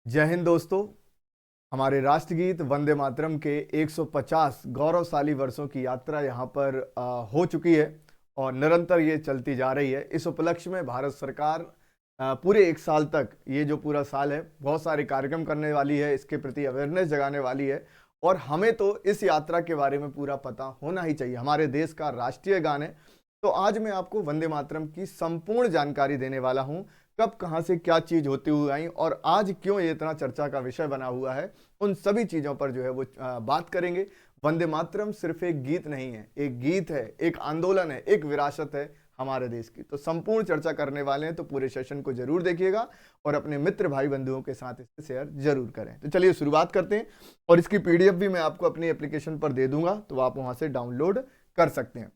जय हिंद दोस्तों। हमारे राष्ट्रगीत वंदे मातरम के 150 गौरवशाली वर्षों की यात्रा यहाँ पर हो चुकी है और निरंतर ये चलती जा रही है। इस उपलक्ष्य में भारत सरकार पूरे एक साल तक, ये जो पूरा साल है, बहुत सारे कार्यक्रम करने वाली है, इसके प्रति अवेयरनेस जगाने वाली है। और हमें तो इस यात्रा के बारे में पूरा पता होना ही चाहिए। हमारे देश का राष्ट्रीय गान है। तो आज मैं आपको वंदे मातरम की संपूर्ण जानकारी देने वाला हूं। कब कहां से क्या चीज होती हुई आई और आज क्यों ये इतना चर्चा का विषय बना हुआ है, उन सभी चीजों पर जो है वो बात करेंगे। वंदे मातरम सिर्फ एक गीत नहीं है, एक गीत है, एक आंदोलन है, एक विरासत है हमारे देश की। तो संपूर्ण चर्चा करने वाले हैं, तो पूरे सेशन को जरूर देखिएगा और अपने मित्र भाई बंधुओं के साथ इसे शेयर जरूर करें। तो चलिए शुरुआत करते हैं और इसकी पीडीएफ भी मैं आपको अपनी एप्लीकेशन पर दे दूंगा, तो आप वहां से डाउनलोड कर सकते हैं।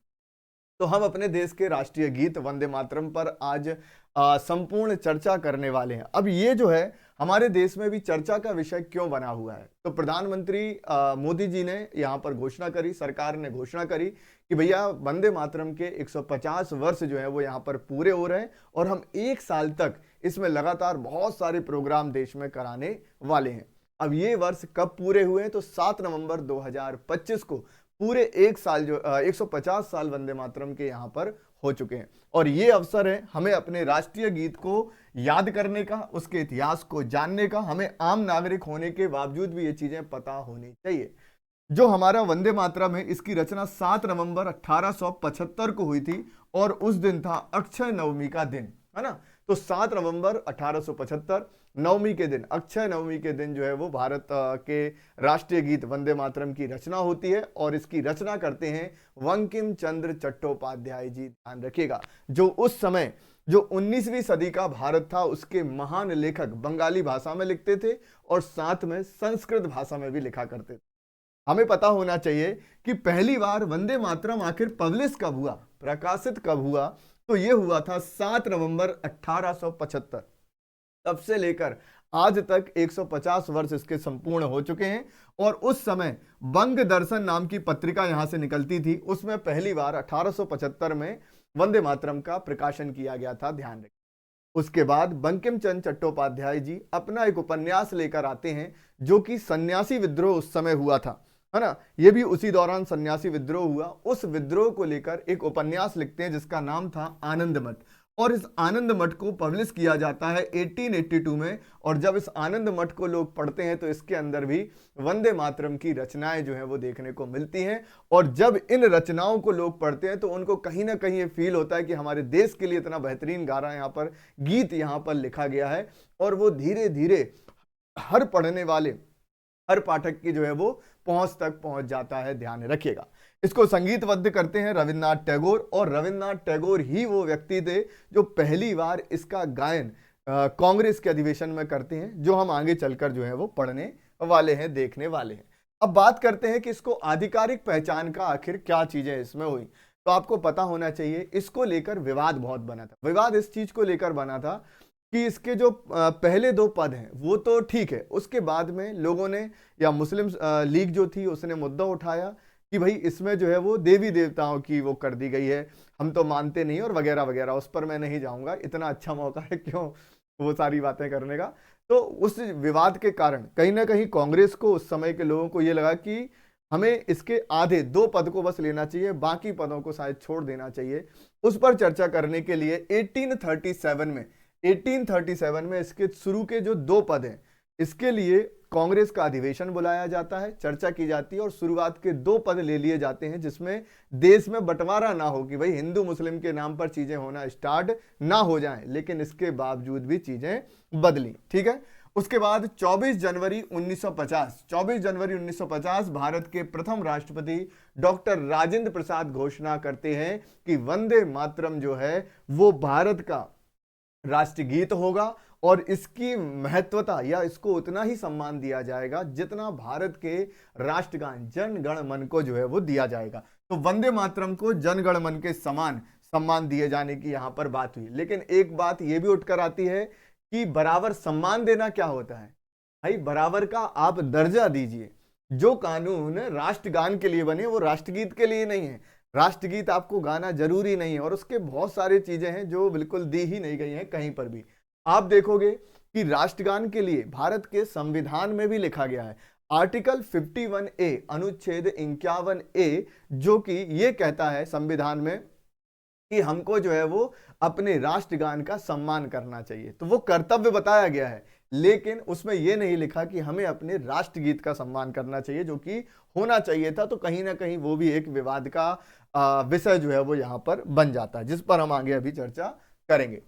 तो हम अपने देश के राष्ट्रीय गीत वंदे मातरम पर आज संपूर्ण चर्चा करने वाले हैं। अब ये जो है हमारे देश में भी चर्चा का विषय क्यों बना हुआ है, तो प्रधानमंत्री मोदी जी ने यहाँ पर घोषणा करी, सरकार ने घोषणा करी कि भैया वंदे मातरम के 150 वर्ष जो है वो यहाँ पर पूरे हो रहे हैं और हम एक साल तक इसमें लगातार बहुत सारे प्रोग्राम देश में कराने वाले हैं। अब ये वर्ष कब पूरे हुए हैं, तो 7 नवंबर 2025 को पूरे एक साल जो 150 साल वंदे मातरम के यहाँ पर हो चुके हैं। और ये अवसर है हमें अपने राष्ट्रीय गीत को याद करने का, उसके इतिहास को जानने का। हमें आम नागरिक होने के बावजूद भी ये चीजें पता होनी चाहिए। जो हमारा वंदे मातरम है, इसकी रचना 7 नवंबर 1875 को हुई थी और उस दिन था अक्षय नवमी का दिन, है ना। तो 7 नवंबर 1875 नवमी के दिन, अक्षय नवमी के दिन जो है वो भारत के राष्ट्रीय गीत वंदे मातरम की रचना होती है और इसकी रचना करते हैं बंकिम चंद्र चट्टोपाध्याय जी। ध्यान रखिएगा, जो उस समय जो 19वीं सदी का भारत था उसके महान लेखक बंगाली भाषा में लिखते थे और साथ में संस्कृत भाषा में भी लिखा करते थे। हमें पता होना चाहिए कि पहली बार वंदे मातरम आखिर पब्लिश कब हुआ, प्रकाशित कब हुआ, तो यह हुआ था 7 नवंबर 1875। तब से लेकर आज तक 150 वर्ष इसके संपूर्ण हो चुके हैं। और उस समय बंग दर्शन नाम की पत्रिका यहां से निकलती थी, उसमें पहली बार 1875 में वंदे मातरम का प्रकाशन किया गया था। ध्यान रखें। उसके बाद बंकिम चंद्र चट्टोपाध्याय जी अपना एक उपन्यास लेकर आते हैं, जो कि सन्यासी विद्रोह उस समय हुआ था, है ना। ये भी उसी दौरान सन्यासी विद्रोह हुआ। उस विद्रोह को लेकर एक उपन्यास लिखते हैं जिसका नाम था आनंद मठ, और इस आनंद मठ को पब्लिश किया जाता है 1882 में। और जब इस आनंद मठ को लोग पढ़ते हैं तो इसके अंदर भी वंदे मातरम की रचनाएं जो है वो देखने को मिलती हैं। और जब इन रचनाओं को लोग पढ़ते हैं तो उनको कहीं ना कहीं ये फील होता है कि हमारे देश के लिए इतना बेहतरीन गाना यहाँ पर, गीत यहाँ पर लिखा गया है। और वो धीरे धीरे हर पढ़ने वाले, हर पाठक की जो है वो पहुंच तक पहुंच जाता है। ध्यान रखिएगा। इसको संगीतबद्ध करते हैं रविन्द्रनाथ टैगोर, और रविन्द्रनाथ टैगोर ही वो व्यक्ति थे जो पहली बार इसका गायन कांग्रेस के अधिवेशन में करते हैं, जो हम आगे चलकर जो है वो पढ़ने वाले हैं, देखने वाले हैं। अब बात करते हैं कि इसको आधिकारिक पहचान का आखिर क्या चीजें इसमें हुई। तो आपको पता होना चाहिए, इसको लेकर विवाद बहुत बना था। विवाद इस चीज को लेकर बना था कि इसके जो पहले दो पद हैं वो तो ठीक है, उसके बाद में लोगों ने, या मुस्लिम लीग जो थी उसने मुद्दा उठाया कि भाई इसमें जो है वो देवी देवताओं की वो कर दी गई है, हम तो मानते नहीं, और वगैरह वगैरह। उस पर मैं नहीं जाऊंगा, इतना अच्छा मौका है क्यों वो सारी बातें करने का। तो उस विवाद के कारण कहीं ना कहीं कांग्रेस को, उस समय के लोगों को ये लगा कि हमें इसके आधे दो पद को बस लेना चाहिए, बाकी पदों को शायद छोड़ देना चाहिए। उस पर चर्चा करने के लिए 1837 में इसके शुरू के जो दो पद हैं, इसके लिए कांग्रेस का अधिवेशन बुलाया जाता है, चर्चा की जाती है और शुरुआत के दो पद ले लिए जाते हैं, जिसमें देश में बंटवारा ना हो कि भाई हिंदू मुस्लिम के नाम पर चीजें होना स्टार्ट ना हो जाएं। लेकिन इसके बावजूद भी चीजें बदली, ठीक है। उसके बाद 24 जनवरी 1950 भारत के प्रथम राष्ट्रपति डॉक्टर राजेंद्र प्रसाद घोषणा करते हैं कि वंदे मातरम जो है वो भारत का राष्ट्रीय गीत होगा और इसकी महत्वता, या इसको उतना ही सम्मान दिया जाएगा जितना भारत के राष्ट्रगान जन गण मन को जो है वो दिया जाएगा। तो वंदे मातरम को जन गण मन के समान सम्मान दिए जाने की यहां पर बात हुई। लेकिन एक बात यह भी उठकर आती है कि बराबर सम्मान देना क्या होता है भाई, बराबर का आप दर्जा दीजिए। जो कानून राष्ट्रगान के लिए बने वो राष्ट्रगीत के लिए नहीं है। राष्ट्रगीत आपको गाना जरूरी नहीं है और उसके बहुत सारी चीजें हैं जो बिल्कुल दी ही नहीं गई हैं कहीं पर भी। आप देखोगे कि राष्ट्रगान के लिए भारत के संविधान में भी लिखा गया है, आर्टिकल 51A अनुच्छेद 51A, जो कि ये कहता है संविधान में कि हमको जो है वो अपने राष्ट्रगान का सम्मान करना चाहिए। तो वो कर्तव्य बताया गया है, लेकिन उसमें यह नहीं लिखा कि हमें अपने राष्ट्रगीत का सम्मान करना चाहिए, जो कि होना चाहिए था। तो कहीं ना कहीं वो भी एक विवाद का विषय जो है वो यहाँ पर बन जाता है, जिस पर हम आगे अभी चर्चा करेंगे।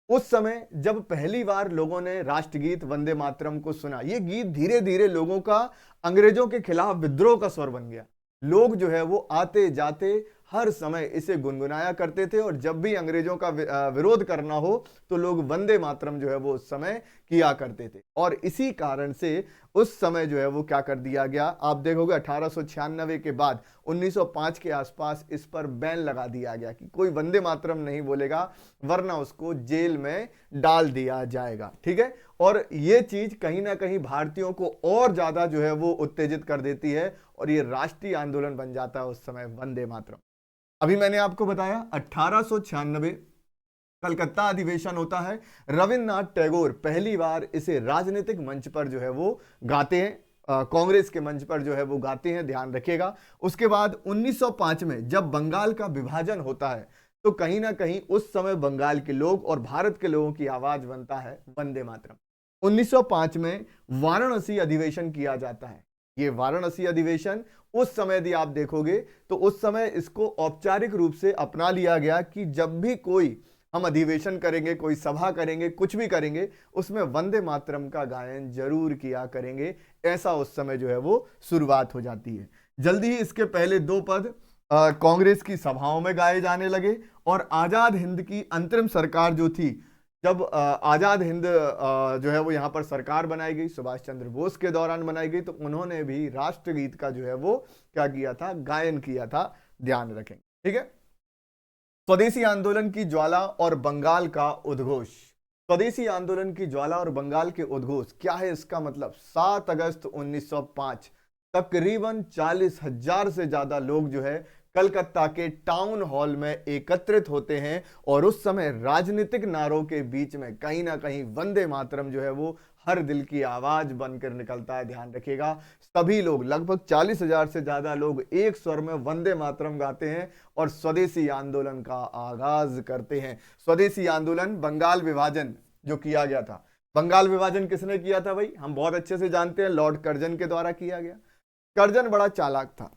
उस समय जब पहली बार लोगों ने राष्ट्रगीत वंदे मातरम को सुना, ये गीत धीरे धीरे लोगों का अंग्रेजों के खिलाफ विद्रोह का स्वर बन गया। लोग जो है वो आते जाते हर समय इसे गुनगुनाया करते थे, और जब भी अंग्रेजों का विरोध करना हो तो लोग वंदे मातरम जो है वो उस समय किया करते थे। और इसी कारण से उस समय जो है वो क्या कर दिया गया, आप देखोगे 1896 के बाद 1905 के आसपास इस पर बैन लगा दिया गया कि कोई वंदे मातरम नहीं बोलेगा, वरना उसको जेल में डाल दिया जाएगा। ठीक है, और ये चीज कहीं ना कहीं भारतीयों को और ज्यादा जो है वो उत्तेजित कर देती है, और ये राष्ट्रीय आंदोलन बन जाता है उस समय वंदे मातरम। अभी मैंने आपको बताया 1896 कलकत्ता अधिवेशन होता है। रविन्द्रनाथ टैगोर पहली बार इसे राजनीतिक मंच पर जो है वो गाते हैं, कांग्रेस के मंच पर जो है वो गाते हैं, ध्यान रखिएगा। उसके बाद 1905 में जब बंगाल का विभाजन होता है, तो कहीं ना कहीं उस समय बंगाल के लोग और भारत के लोगों की आवाज बनता है वंदे मातरम। 1905 में वाराणसी अधिवेशन किया जाता है। ये वाराणसी अधिवेशन उस समय यदि आप देखोगे तो उस समय इसको औपचारिक रूप से अपना लिया गया कि जब भी कोई हम अधिवेशन करेंगे, कोई सभा करेंगे, कुछ भी करेंगे, उसमें वंदे मातरम का गायन जरूर किया करेंगे। ऐसा उस समय जो है वो शुरुआत हो जाती है। जल्दी ही इसके पहले दो पद कांग्रेस की सभाओं में गाए जाने लगे, और आजाद हिंद की अंतरिम सरकार जो थी, जब आजाद हिंद जो है वो यहाँ पर सरकार बनाई गई, सुभाष चंद्र बोस के दौरान बनाई गई, तो उन्होंने भी राष्ट्रगीत का जो है वो क्या किया था, गायन किया था, ध्यान रखें। ठीक है, स्वदेशी आंदोलन की ज्वाला और बंगाल का उद्घोष। स्वदेशी आंदोलन की ज्वाला और बंगाल के उद्घोष क्या है, इसका मतलब 7 अगस्त 1905 तकरीबन 40,000 से ज्यादा लोग जो है कलकत्ता के टाउन हॉल में एकत्रित होते हैं, और उस समय राजनीतिक नारों के बीच में कहीं ना कहीं वंदे मातरम जो है वो हर दिल की आवाज बनकर निकलता है। ध्यान रखिएगा, सभी लोग लगभग 40,000 से ज्यादा लोग एक स्वर में वंदे मातरम गाते हैं और स्वदेशी आंदोलन का आगाज करते हैं। स्वदेशी आंदोलन बंगाल विभाजन जो किया गया था, बंगाल विभाजन किसने किया था भाई, हम बहुत अच्छे से जानते हैं, लॉर्ड कर्जन के द्वारा किया गया। कर्जन बड़ा चालाक था।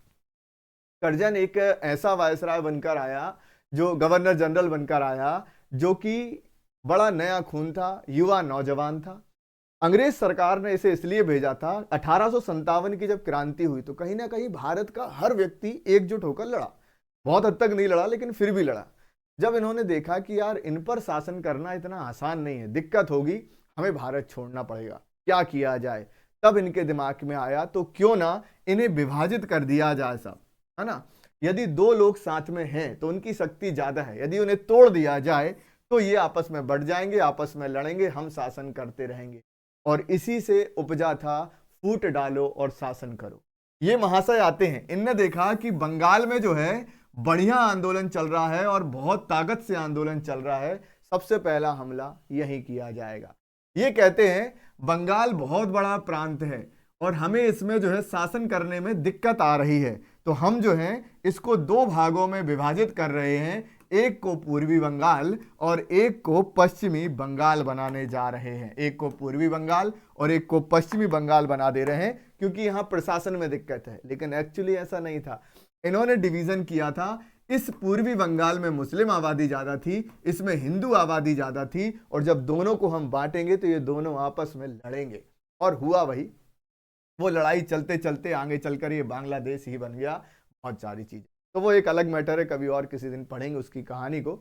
कर्जन एक ऐसा वायसराय बनकर आया, जो गवर्नर जनरल बनकर आया, जो कि बड़ा नया खून था, युवा नौजवान था। अंग्रेज सरकार ने इसे इसलिए भेजा था, 1857 की जब क्रांति हुई तो कहीं ना कहीं भारत का हर व्यक्ति एकजुट होकर लड़ा, बहुत हद तक नहीं लड़ा लेकिन फिर भी लड़ा। जब इन्होंने देखा कि यार इन पर शासन करना इतना आसान नहीं है, दिक्कत होगी, हमें भारत छोड़ना पड़ेगा, क्या किया जाए, तब इनके दिमाग में आया तो क्यों ना इन्हें विभाजित कर दिया जाए साहब, है ना। यदि दो लोग साथ में हैं तो उनकी शक्ति ज्यादा है, यदि उन्हें तोड़ दिया जाए तो ये आपस में बढ़ जाएंगे, आपस में लड़ेंगे, हम शासन करते रहेंगे। और इसी से उपजा था फूट डालो और शासन करो। ये महाशय आते हैं, इनने देखा कि बंगाल में जो है बढ़िया आंदोलन चल रहा है और बहुत ताकत से आंदोलन चल रहा है, सबसे पहला हमला यही किया जाएगा। ये कहते हैं बंगाल बहुत बड़ा प्रांत है और हमें इसमें जो है शासन करने में दिक्कत आ रही है, तो हम जो है इसको दो भागों में विभाजित कर रहे हैं, एक को पूर्वी बंगाल और एक को पश्चिमी बंगाल बनाने जा रहे हैं। एक को पूर्वी बंगाल और एक को पश्चिमी बंगाल बना दे रहे हैं, क्योंकि यहां प्रशासन में दिक्कत है। लेकिन एक्चुअली ऐसा नहीं था, इन्होंने डिवीजन किया था। इस पूर्वी बंगाल में मुस्लिम आबादी ज्यादा थी, इसमें हिंदू आबादी ज्यादा थी, और जब दोनों को हम बांटेंगे तो ये दोनों आपस में लड़ेंगे। और हुआ वही, वो लड़ाई चलते चलते आगे चलकर ये बांग्लादेश ही बन गया, बहुत सारी चीजें, तो वो एक अलग मैटर है, कभी और किसी दिन पढ़ेंगे उसकी कहानी को।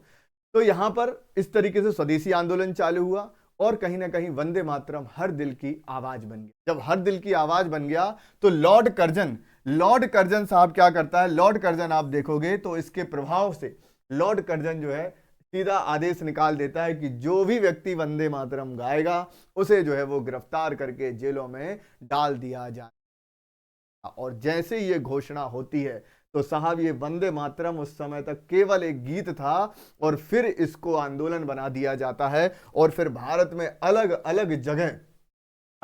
तो यहां पर इस तरीके से स्वदेशी आंदोलन चालू हुआ, और कहीं ना कहीं वंदे मातरम हर दिल की आवाज बन गया। जब हर दिल की आवाज बन गया तो लॉर्ड कर्जन साहब क्या करता है, लॉर्ड कर्जन आप देखोगे तो इसके प्रभाव से लॉर्ड कर्जन जो है सीधा आदेश निकाल देता है कि जो भी व्यक्ति वंदे मातरम गाएगा उसे जो है वो गिरफ्तार करके जेलों में डाल दिया जाए। और जैसे ये घोषणा होती है तो साहब ये वंदे मातरम उस समय तक केवल एक गीत था और फिर इसको आंदोलन बना दिया जाता है और फिर भारत में अलग अलग जगह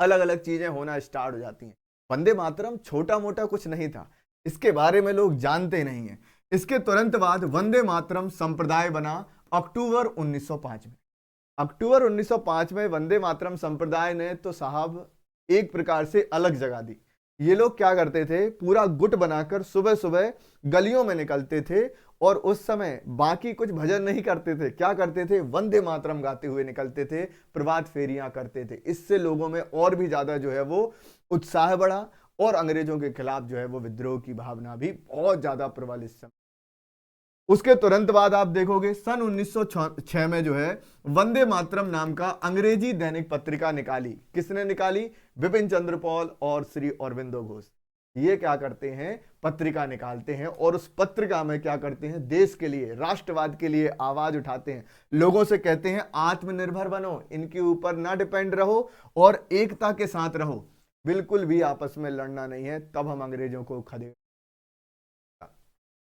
अलग अलग चीजें होना स्टार्ट हो जाती हैं। वंदे मातरम छोटा मोटा कुछ नहीं था, इसके बारे में लोग जानते नहीं हैं। इसके तुरंत बाद वंदे मातरम संप्रदाय बना अक्टूबर 1905 में। अक्टूबर 1905 में वंदे मातरम संप्रदाय ने तो साहब एक प्रकार से अलग जगह दी। ये लोग क्या करते थे, पूरा गुट बनाकर सुबह सुबह गलियों में निकलते थे और उस समय बाकी कुछ भजन नहीं करते थे, क्या करते थे, वंदे मातरम गाते हुए निकलते थे, प्रभात फेरियां करते थे। इससे लोगों में और भी ज्यादा जो है वो उत्साह बढ़ा और अंग्रेजों के खिलाफ जो है वो विद्रोह की भावना भी बहुत ज्यादा प्रबल इस समय। उसके तुरंत बाद आप देखोगे सन 1906 में जो है वंदे मातरम नाम का अंग्रेजी दैनिक पत्रिका निकाली। किसने निकाली? बिपिन चंद्र पॉल और श्री अरबिंदो घोष। ये क्या करते हैं, पत्रिका निकालते हैं और उस पत्रिका में क्या करते हैं, देश के लिए, राष्ट्रवाद के लिए आवाज उठाते हैं। लोगों से कहते हैं आत्मनिर्भर बनो, इनके ऊपर ना डिपेंड रहो और एकता के साथ रहो, बिल्कुल भी आपस में लड़ना नहीं है, तब हम अंग्रेजों को खदेड़।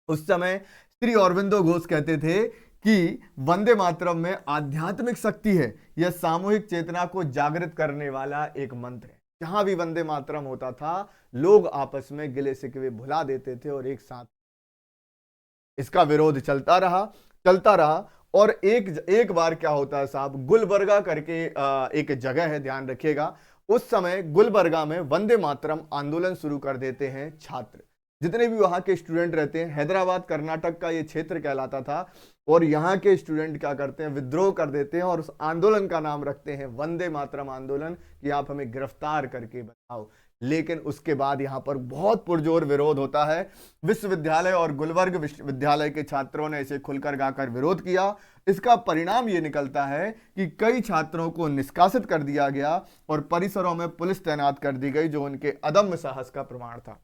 उस समय श्री अरबिंदो घोष कहते थे कि वंदे मातरम में आध्यात्मिक शक्ति है, यह सामूहिक चेतना को जागृत करने वाला एक मंत्र है। जहां भी वंदे मातरम होता था लोग आपस में गिले शिकवे भुला देते थे और एक साथ। इसका विरोध चलता रहा और एक बार क्या होता है साहब, गुलबर्गा करके एक जगह है, ध्यान रखिएगा। उस समय गुलबर्गा में वंदे मातरम आंदोलन शुरू कर देते हैं छात्र। जितने भी वहां के स्टूडेंट रहते हैं, हैदराबाद कर्नाटक का ये क्षेत्र कहलाता था, और यहाँ के स्टूडेंट क्या करते हैं, विद्रोह कर देते हैं और उस आंदोलन का नाम रखते हैं वंदे मातरम आंदोलन, कि आप हमें गिरफ्तार करके बताओ। लेकिन उसके बाद यहाँ पर बहुत पुरजोर विरोध होता है। विश्वविद्यालय और गुलबर्ग विश्वविद्यालय के छात्रों ने इसे खुलकर गाकर विरोध किया। इसका परिणाम ये निकलता है कि कई छात्रों को निष्कासित कर दिया गया और परिसरों में पुलिस तैनात कर दी गई, जो उनके अदम्य साहस का प्रमाण था।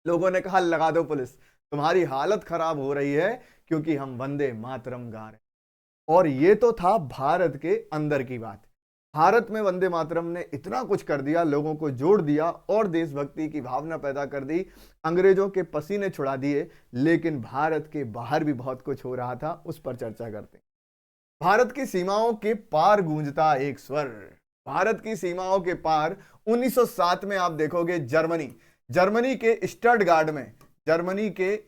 लोगों ने कहा लगा दो पुलिस, तुम्हारी हालत खराब हो रही है क्योंकि हम वंदे मातरम गा रहे। और ये तो था भारत के अंदर की बात। भारत में वंदे मातरम ने इतना कुछ कर दिया, लोगों को जोड़ दिया और देशभक्ति की भावना पैदा कर दी, अंग्रेजों के पसीने छुड़ा दिए। लेकिन भारत के बाहर भी बहुत कुछ हो रहा था, उस पर चर्चा करते हैं। भारत की सीमाओं के पार गूंजता एक स्वर। भारत की सीमाओं के पार 1907 में आप देखोगे जर्मनी के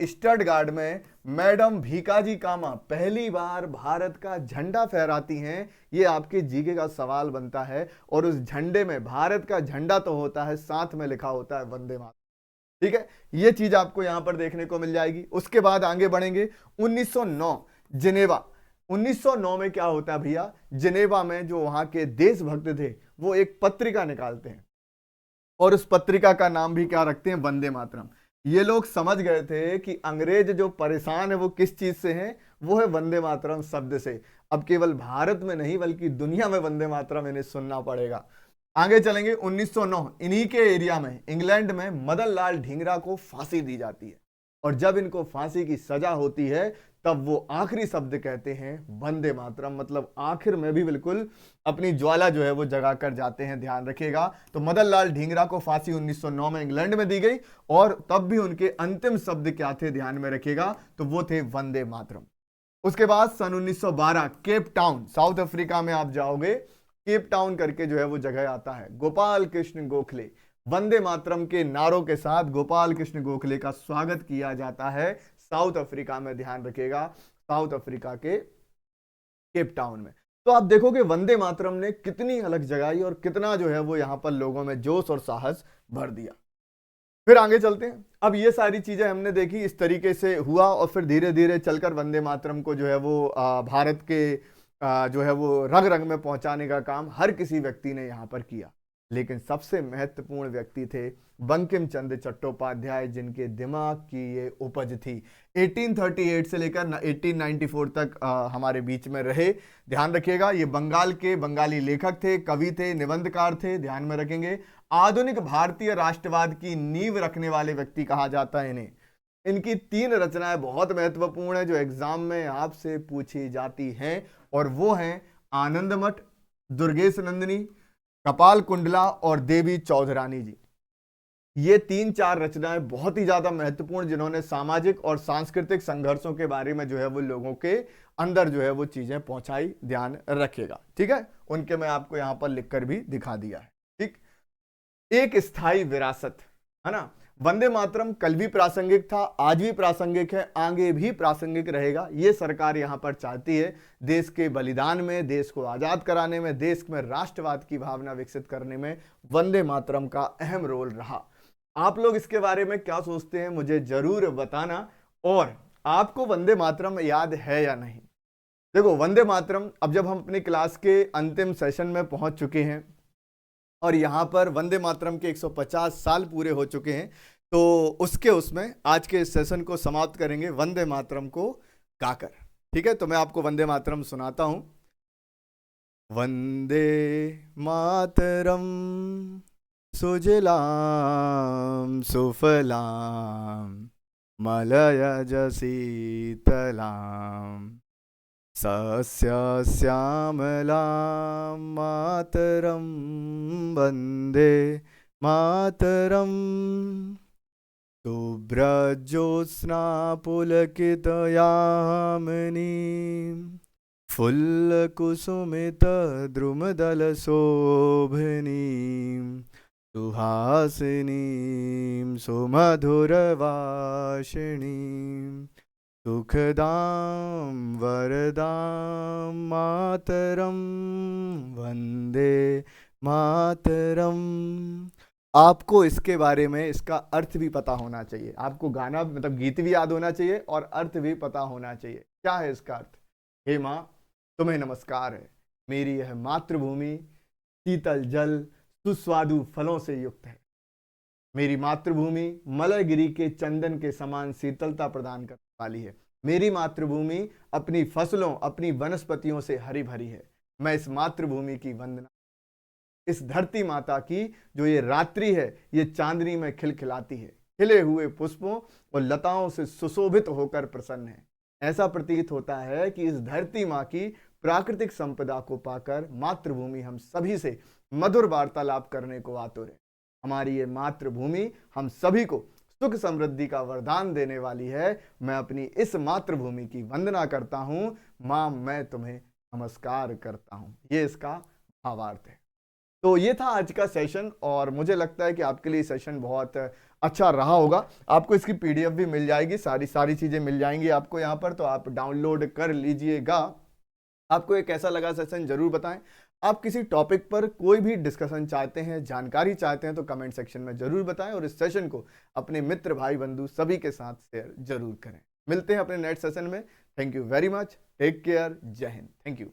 स्टटगार्ड में मैडम भीकाजी कामा पहली बार भारत का झंडा फहराती हैं। ये आपके जीके का सवाल बनता है। और उस झंडे में भारत का झंडा तो होता है, साथ में लिखा होता है वंदे मातरम। ठीक है, ये चीज आपको यहां पर देखने को मिल जाएगी। उसके बाद आगे बढ़ेंगे 1909 जिनेवा। 1909 में क्या होता है भैया, जिनेवा में जो वहां के देशभक्त थे वो एक पत्रिका निकालते हैं और उस पत्रिका का नाम भी क्या रखते हैं, वंदे मातरम। ये लोग समझ गए थे कि अंग्रेज जो परेशान है वो किस चीज से हैं, वो है वंदे मातरम शब्द से। अब केवल भारत में नहीं बल्कि दुनिया में वंदे मातरम इन्हें सुनना पड़ेगा। आगे चलेंगे 1909, इन्हीं के एरिया में इंग्लैंड में मदन लाल ढींगरा को फांसी दी जाती है और जब इनको फांसी की सजा होती है तब वो आखिरी शब्द कहते हैं वंदे मातरम, मतलब आखिर में भी बिल्कुल अपनी ज्वाला जो है वो जगा कर जाते हैं, ध्यान रखिएगा। तो मदन लाल ढींगरा को फांसी 1909 में इंग्लैंड में दी गई और तब भी उनके अंतिम शब्द क्या थे, ध्यान में रखिएगा, तो वो थे वंदे मातरम। उसके बाद सन 1912 केप टाउन, साउथ अफ्रीका में आप जाओगे, केप टाउन करके जो है वो जगह आता है। गोपाल कृष्ण गोखले, वंदे मातरम के नारों के साथ गोपाल कृष्ण गोखले का स्वागत किया जाता है साउथ अफ्रीका में, ध्यान रखिएगा, साउथ अफ्रीका के केप टाउन में। तो आप देखोगे वंदे मातरम ने कितनी अलग जगाई और कितना जो है वो यहां पर लोगों में जोश और साहस भर दिया। फिर आगे चलते हैं। अब ये सारी चीजें हमने देखी, इस तरीके से हुआ और फिर धीरे धीरे चलकर वंदे मातरम को जो है वो भारत के जो है वो रग रग में पहुंचाने का काम हर किसी व्यक्ति ने यहां पर किया। लेकिन सबसे महत्वपूर्ण व्यक्ति थे बंकिम चंद्र चट्टोपाध्याय, जिनके दिमाग की ये उपज थी। 1838 से लेकर 1894 तक हमारे बीच में रहे, ध्यान रखिएगा। ये बंगाल के बंगाली लेखक थे, कवि थे, निबंधकार थे, ध्यान में रखेंगे। आधुनिक भारतीय राष्ट्रवाद की नींव रखने वाले व्यक्ति कहा जाता है इन्हें। इनकी 3 रचनाएं बहुत महत्वपूर्ण है जो एग्जाम में आपसे पूछी जाती हैं, और वो हैं आनंद मठ, दुर्गेश नंदिनी, कपाल कुंडला और देवी चौधरानी जी। ये 3-4 रचनाएं बहुत ही ज्यादा महत्वपूर्ण, जिन्होंने सामाजिक और सांस्कृतिक संघर्षों के बारे में जो है वो लोगों के अंदर जो है वो चीजें पहुंचाई, ध्यान रखिएगा, ठीक है। उनके मैं आपको यहां पर लिखकर भी दिखा दिया है, ठीक। एक स्थायी विरासत, है ना। वंदे मातरम कल भी प्रासंगिक था, आज भी प्रासंगिक है, आगे भी प्रासंगिक रहेगा। ये सरकार यहां पर चाहती है देश के बलिदान में, देश को आजाद कराने में, देश में राष्ट्रवाद की भावना विकसित करने में वंदे मातरम का अहम रोल रहा। आप लोग इसके बारे में क्या सोचते हैं मुझे जरूर बताना, और आपको वंदे मातरम याद है या नहीं। देखो वंदे मातरम, अब जब हम अपनी क्लास के अंतिम सेशन में पहुंच चुके हैं और यहां पर वंदे मातरम के 150 साल पूरे हो चुके हैं, तो उसमें आज के इस सेशन को समाप्त करेंगे वंदे मातरम को गाकर, ठीक है। तो मैं आपको वंदे मातरम सुनाता हूं। वंदे मातरम सुजलाम सुफलाम मलयज शीतलाम सस्यश्यामलां मातरं वन्दे मातरं। शुभ्रज्योत्स्ना पुलकितयामिनीं फुल्लकुसुमितद्रुमदलशोभनीं सुहासिनीं सुमधुरवासिनीं सुखदां वरदां मातरं वन्दे मातरम। आपको इसके बारे में इसका अर्थ भी पता होना चाहिए। आपको गाना मतलब गीत भी याद होना चाहिए और अर्थ भी पता होना चाहिए। क्या है इसका अर्थ? हे माँ, तुम्हें नमस्कार है। मेरी यह मातृभूमि शीतल जल सुस्वादु फलों से युक्त है। मेरी मातृभूमि मलयगिरी के चंदन के समान शीतलता प्रदान करने वाली है। मेरी मातृभूमि अपनी फसलों, अपनी वनस्पतियों से हरी भरी है। मैं इस मातृभूमि की वंदना, इस धरती माता की जो ये रात्रि है, ये चांदनी में खिलखिलाती है, खिले हुए पुष्पों और लताओं से सुशोभित होकर प्रसन्न है। ऐसा प्रतीत होता है कि इस धरती माँ की प्राकृतिक संपदा को पाकर मातृभूमि हम सभी से मधुर वार्तालाप करने को आतुर है। हमारी ये मातृभूमि हम सभी को सुख समृद्धि का वरदान देने वाली है। मैं अपनी इस मातृभूमि की वंदना करता हूँ। माँ, मैं तुम्हें नमस्कार करता हूँ। ये इसका भावार्थ है। तो ये था आज का सेशन और मुझे लगता है कि आपके लिए सेशन बहुत अच्छा रहा होगा। आपको इसकी पीडीएफ भी मिल जाएगी, सारी चीजें मिल जाएंगी आपको यहाँ पर, तो आप डाउनलोड कर लीजिएगा। आपको ये कैसा लगा सेशन जरूर बताएं। आप किसी टॉपिक पर कोई भी डिस्कशन चाहते हैं, जानकारी चाहते हैं, तो कमेंट सेक्शन में जरूर बताएं और इस सेशन को अपने मित्र, भाई, बंधु सभी के साथ शेयर जरूर करें। मिलते हैं अपने नेक्स्ट सेशन में। Thank you very much. Take care. जय हिंद। Thank you.